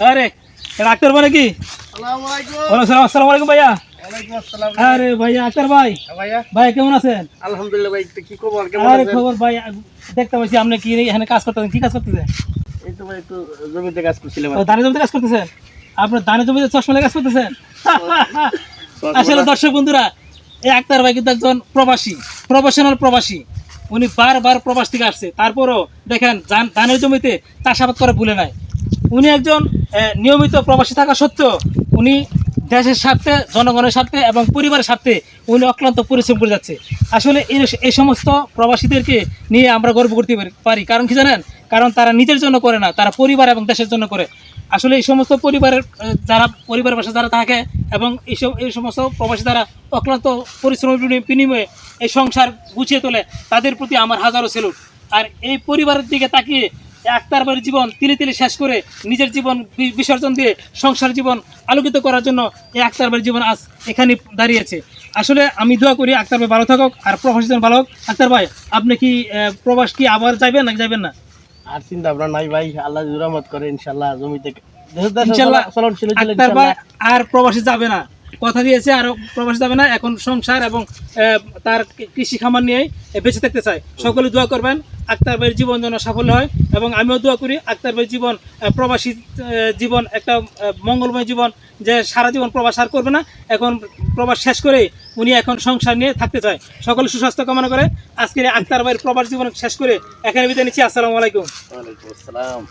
আরে ডাক্তার বলে কি? আসসালামু আলাইকুম ভাইয়া। আরে ভাইয়া আক্তার ভাই, ভাই কেমন আছেন? আলহামদুলিল্লাহ ভাই, কি খবর? কেমন আরে আছেন? খবর ভাই, দেখতে পাচ্ছি আপনি কি এখানে কাজ করতেছেন। কি কাজ করতেছেন? এই তো ভাই একটু জমিতে কাজ করছিলাম। ধানের জমিতে কাজ করতেছেন? আপনার ধানের জমিতে চশমা কাজ করতেছেন? আসলে দর্শক বন্ধুরা, এই আক্তার ভাই কিন্তু একজন প্রফেশনাল প্রবাসী। উনি বারবার প্রবাস থেকে আসছে, তারপরও দেখেন ধানের জমিতে চাষাবাদ করে ভুলে নাই। উনি একজন নিয়মিত প্রবাসী থাকা সত্ত্বেও উনি দেশের স্বার্থে, জনগণের স্বার্থে এবং পরিবারের স্বার্থে উনি অক্লান্ত পরিশ্রম করে যাচ্ছে। আসলে এই সমস্ত প্রবাসীদেরকে নিয়ে আমরা গর্ব করতে পারি। কারণ কি জানেন? কারণ তারা নিজের জন্য করে না, তারা পরিবার এবং দেশের জন্য করে। আসলে এই সমস্ত পরিবারের পাশে যারা থাকে এবং এই সমস্ত প্রবাসী যারা অক্লান্ত পরিশ্রমের বিনিময়ে এই সংসার গুছিয়ে তোলে, তাদের প্রতি আমার হাজারো সেলুট। আর এই পরিবারের দিকে তাকিয়ে আক্তার ভাইয়ের জীবন তিলে তিলে শেষ করে নিজের জীবন বিসর্জন দিয়ে সংসার জীবন আলোকিত করার জন্য এই আক্তার ভাইয়ের জীবন আজ এখানে দাঁড়িয়েছে। আসলে আমি দোয়া করি আক্তার ভাই ভালো থাকুক আর প্রবাসী জীবন ভালো হোক। আক্তার ভাই, আপনি কি প্রবাস কি আবার যাবেন না যাবেন না? আর চিন্তা ভাবনা নাই ভাই, আল্লাহ রহমত করে ইনশাআল্লাহ জমিতে ইনশাআল্লাহ আক্তার ভাই আর প্রবাসী যাবে না, কথা দিয়েছে আর প্রবাসী যাবে না। এখন সংসার এবং তার কৃষি খামার নিয়ে বেঁচে থাকতে চায়। সকলে দোয়া করবেন আক্তার ভাইয়ের জীবন যেন সাফল্য হয় এবং আমিও দোয়া করি আক্তার ভাইয়ের জীবন প্রবাসী জীবন একটা মঙ্গলময় জীবন, যে সারা জীবন প্রবাস আর করবে না, এখন প্রবাস শেষ করে উনি এখন সংসার নিয়ে থাকতে চায়। সকলে সুস্বাস্থ্য কামনা করে আজকের আক্তার ভাইয়ের প্রবাস জীবন শেষ করে এখানে বিদায় নিচ্ছি। আসসালামু আলাইকুম। ওয়ালাইকুম আসসালাম।